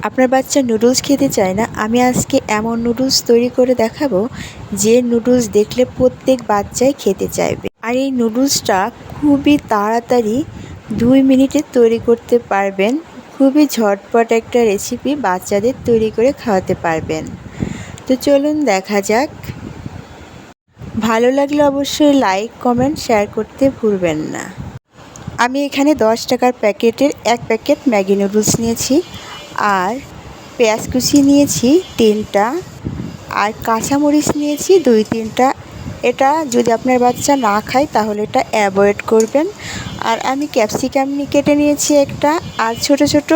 আপনার বাচ্চা নুডলস খেতে চায় না, আমি আজকে এমন নুডলস তৈরি করে দেখাবো যে নুডলস দেখলে প্রত্যেক বাচ্চাই খেতে চাইবে। আর এই নুডলসটা খুবই তাড়াতাড়ি 2 মিনিটে তৈরি করতে পারবেন। খুবই ঝটপট একটা রেসিপি, বাচ্চাদের তৈরি করে খাওয়াতে পারবেন। তো চলুন দেখা যাক। ভালো লাগলে অবশ্যই লাইক, কমেন্ট, শেয়ার করতে ভুলবেন না। আমি এখানে 10 টাকার প্যাকেটের 1 প্যাকেট ম্যাগি নুডলস নিয়েছি, আর পেঁয়াজ কুচি নিয়েছি 3টা, আর কাঁচামরিচ নিয়েছি 2-3টা। এটা যদি আপনার বাচ্চা না খায় তাহলে এটা অ্যাভয়েড করবেন। আর আমি ক্যাপসিকাম কেটে নিয়েছি একটা, আর ছোট ছোট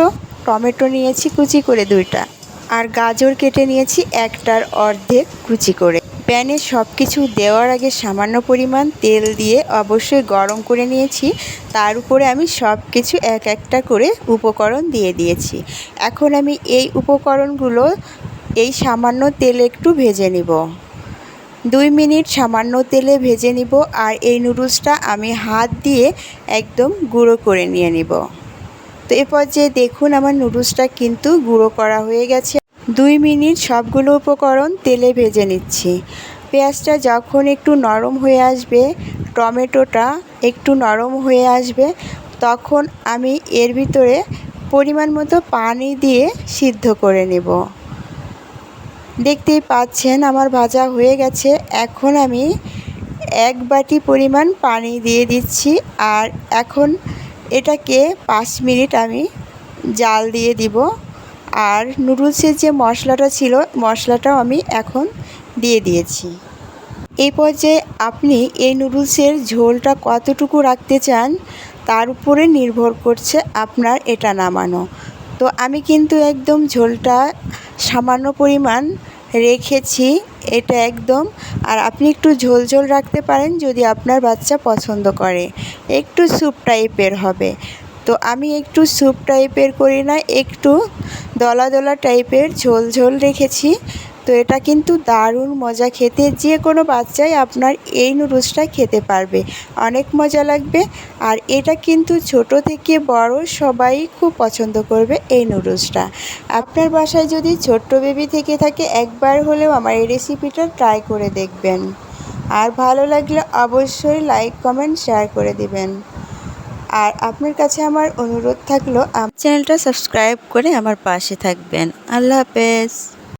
টমেটো নিয়েছি কুচি করে 2টা, আর গাজর কেটে নিয়েছি 1টার অর্ধেক কুচি করে। প্যানে সব কিছু দেওয়ার আগে সামান্য পরিমাণ তেল দিয়ে অবশ্যই গরম করে নিয়েছি। তার উপরে আমি সব কিছু এক একটা করে উপকরণ দিয়ে দিয়েছি। এখন আমি এই উপকরণগুলো এই সামান্য তেলে একটু ভেজে নিব। 2 মিনিট সামান্য তেলে ভেজে নিব। আর এই নুডলসটা আমি হাত দিয়ে একদম গুঁড়ো করে নিয়ে নিব। তো এ পর্যায়ে দেখুন আমার নুডলসটা কিন্তু গুঁড়ো করা হয়ে গেছে। 2 মিনিট সবগুলো উপকরণ তেলে ভেজে নিচ্ছি। পেঁয়াজটা যখন একটু নরম হয়ে আসবে, টমেটোটা একটু নরম হয়ে আসবে, তখন আমি এর ভিতরে পরিমাণ মতো পানি দিয়ে সিদ্ধ করে নেব। দেখতেই পাচ্ছেন আমার ভাজা হয়ে গেছে। এখন আমি 1 বাটি পরিমাণ পানি দিয়ে দিচ্ছি। আর এখন এটাকে 5 মিনিট আমি জাল দিয়ে দিব। আর নুডলসের যে মশলাটা ছিল, মশলাটাও আমি এখন দিয়ে দিয়েছি। এই পর্যায়ে আপনি এই নুডলসের ঝোলটা কতটুকু রাখতে চান তার উপরে নির্ভর করছে আপনার এটা নামানো। তো আমি কিন্তু একদম ঝোলটা সামান্য পরিমাণ রেখেছি, এটা একদম। আর আপনি একটু ঝোল ঝোল রাখতে পারেন যদি আপনার বাচ্চা পছন্দ করে, একটু স্যুপ টাইপের হবে। তো আমি একটু স্যুপ টাইপের করি না, একটু দলা দলা টাইপের ঝোল ঝোল রেখেছি। তো এটা কিন্তু দারুণ মজা খেতে, যে কোনো বাচ্চাই আপনার এই নুডলসটা খেতে পারবে, অনেক মজা লাগবে। আর এটা কিন্তু ছোট থেকে বড় সবাই খুব পছন্দ করবে এই নুডলসটা। আপনার বাসায় যদি ছোট্ট বেবি থেকে থাকে, একবার হলেও আমার এই রেসিপিটা ট্রাই করে দেখবেন। আর ভালো লাগলে অবশ্যই লাইক, কমেন্ট, শেয়ার করে দিবেন। আর আপনার কাছে আমার অনুরোধ থাকলো চ্যানেলটা সাবস্ক্রাইব করে আমার পাশে থাকবেন। আল্লাহ হাফেজ।